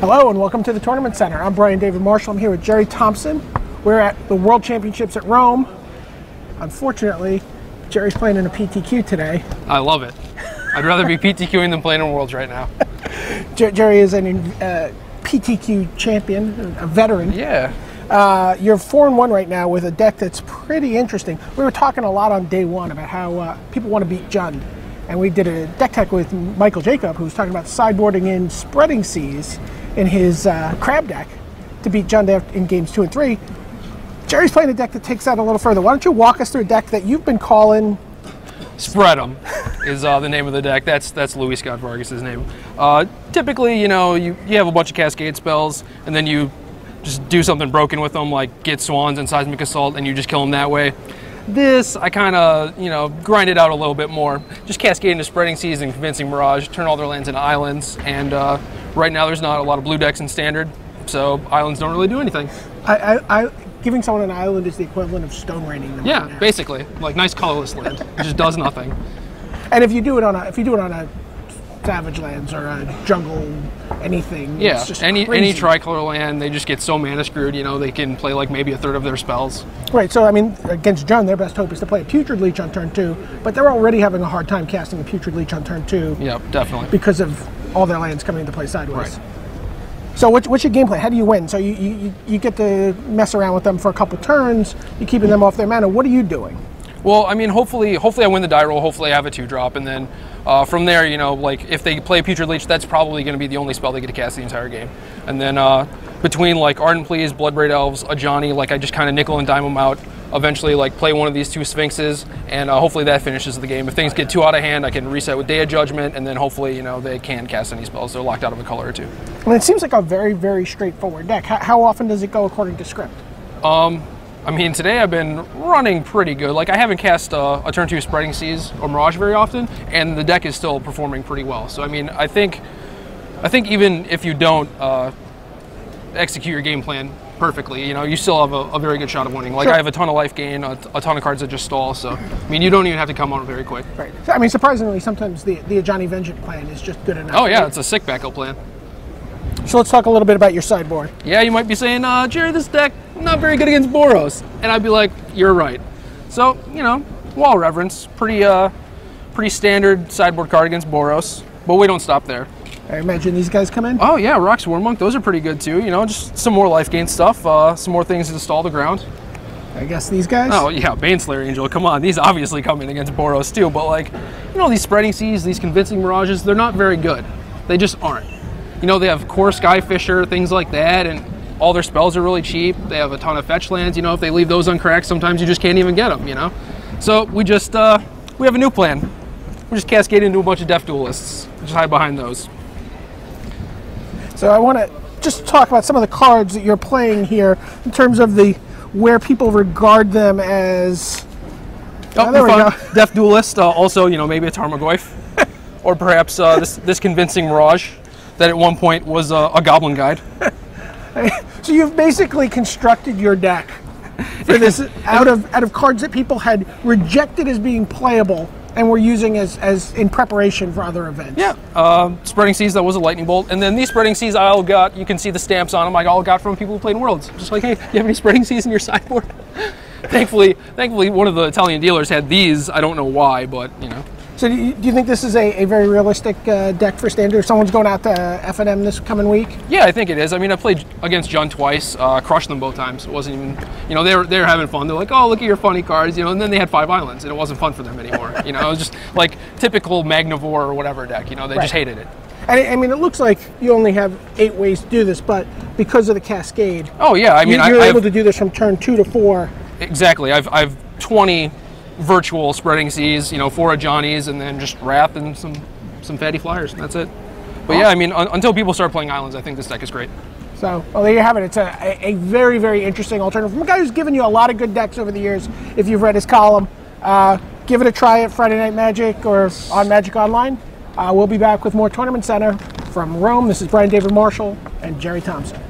Hello and welcome to the Tournament Center. I'm Brian David Marshall. I'm here with Jerry Thompson. We're at the World Championships at Rome. Unfortunately, Jerry's playing in a PTQ today. I love it. I'd rather be PTQing than playing in Worlds right now. Jerry is an PTQ champion, a veteran. Yeah. You're 4-1 right now with a deck that's pretty interesting. We were talking a lot on day one about how people want to beat Jund. And we did a deck tech with Michael Jacob, who was talking about sideboarding in Spreading Seas in his crab deck to beat Jund in games 2 and 3. Jerry's playing a deck that takes that a little further. Why don't you walk us through a deck that you've been calling... Spread 'em is the name of the deck. That's Louis Scott Vargas' name. Typically, you know, you have a bunch of Cascade spells, and then you just do something broken with them, like get Swans and Seismic Assault, and you just kill them that way. This, I kind of, you know, grind it out a little bit more. Just Cascade into Spreading Seas and Convincing Mirage, turn all their lands into islands, and right now there's not a lot of blue decks in Standard, so islands don't really do anything. Giving someone an island is the equivalent of stone raining them. Yeah, right, basically, like nice colorless land. It just does nothing. And if you do it on a Savage Lands or a jungle anything, yeah, it's just any tricolor land, they just get so mana screwed. You know, they can play like maybe a third of their spells. Right. So I mean, against Jund, their best hope is to play a Putrid Leech on turn 2, but they're already having a hard time casting a Putrid Leech on turn 2. Yep, definitely. Because of all their lands coming into play sideways. Right. So what's your game plan? How do you win? So you get to mess around with them for a couple turns. You're keeping them off their mana. What are you doing? Well, I mean, hopefully I win the die roll. Hopefully I have a 2-drop, and then from there, you know, like if they play Putrid Leech, that's probably going to be the only spell they get to cast the entire game. And then between like Ardent Pleas, Bloodbraid Elves, a Johnny, like I just kind of nickel and dime them out. Eventually, like play one of these 2 Sphinxes, and hopefully that finishes the game. If things get too out of hand, I can reset with Day of Judgment, and then hopefully, you know, they can cast any spells. They're locked out of a color or 2. And it seems like a very, very straightforward deck. How often does it go according to script? I mean, today I've been running pretty good. Like, I haven't cast a turn 2 Spreading Seas or Mirage very often, and the deck is still performing pretty well. So, I mean, I think even if you don't execute your game plan perfectly, you know, you still have a very good shot of winning. Like, sure. I have a ton of life gain, a ton of cards that just stall, so, I mean, you don't even have to come out very quick. Right. So, I mean, surprisingly, sometimes the Ajani Vengeance plan is just good enough. Oh, yeah, it's a sick backup plan. So let's talk a little bit about your sideboard. Yeah, you might be saying, Jerry, this deck, not very good against Boros. And I'd be like, you're right. So, you know, Wall Reverence, pretty standard sideboard card against Boros, but we don't stop there. I imagine these guys come in? Oh yeah, Rock Swarm Monk, those are pretty good too. You know, just some more life gain stuff, some more things to stall the ground. I guess these guys? Oh yeah, Baneslayer Angel, come on. These obviously come in against Boros too, but like, you know, these Spreading Seas, these Convincing Mirages, they're not very good. They just aren't. You know, they have Core Skyfisher, things like that, and all their spells are really cheap. They have a ton of fetch lands. You know, if they leave those uncracked, sometimes you just can't even get them, you know? So we just, we have a new plan. We just cascade into a bunch of Death Duelists. Just hide behind those. So I want to just talk about some of the cards that you're playing here in terms of where people regard them as... Oh, there we go. Death Duelist, also, you know, maybe a Tarmogoyf. Or perhaps this Convincing Mirage that at one point was a Goblin Guide. So you've basically constructed your deck for this out of cards that people had rejected as being playable and were using as in preparation for other events. Yeah, Spreading Seas, that was a Lightning Bolt. And then these Spreading Seas I all got, you can see the stamps on them, I all got from people who played in Worlds. Just like, hey, you have any Spreading Seas in your sideboard? Thankfully, one of the Italian dealers had these. I don't know why, but, you know. So do you think this is a very realistic deck for Standard? If someone's going out to FNM this coming week? Yeah, I think it is. I mean, I played against Jund twice, crushed them both times. It wasn't even, you know, they were having fun. They're like, oh, look at your funny cards, you know, and then they had 5 islands, and it wasn't fun for them anymore. You know, it was just like typical Magnivore or whatever deck, you know, they just hated it. And I mean, it looks like you only have 8 ways to do this, but because of the Cascade, oh yeah, I mean, you're able to do this from turn 2 to 4. Exactly. I've 20 virtual Spreading Seas, you know, 4 Johnnies, and then just Wrath and some fatty flyers, and that's it. But yeah, I mean, until people start playing islands, I think this deck is great. So, well, there you have it. It's a very, very interesting alternative from a guy who's given you a lot of good decks over the years, if you've read his column. Give it a try at Friday Night Magic or on Magic Online. We'll be back with more Tournament Center from Rome. This is Brian David Marshall and Jerry Thompson.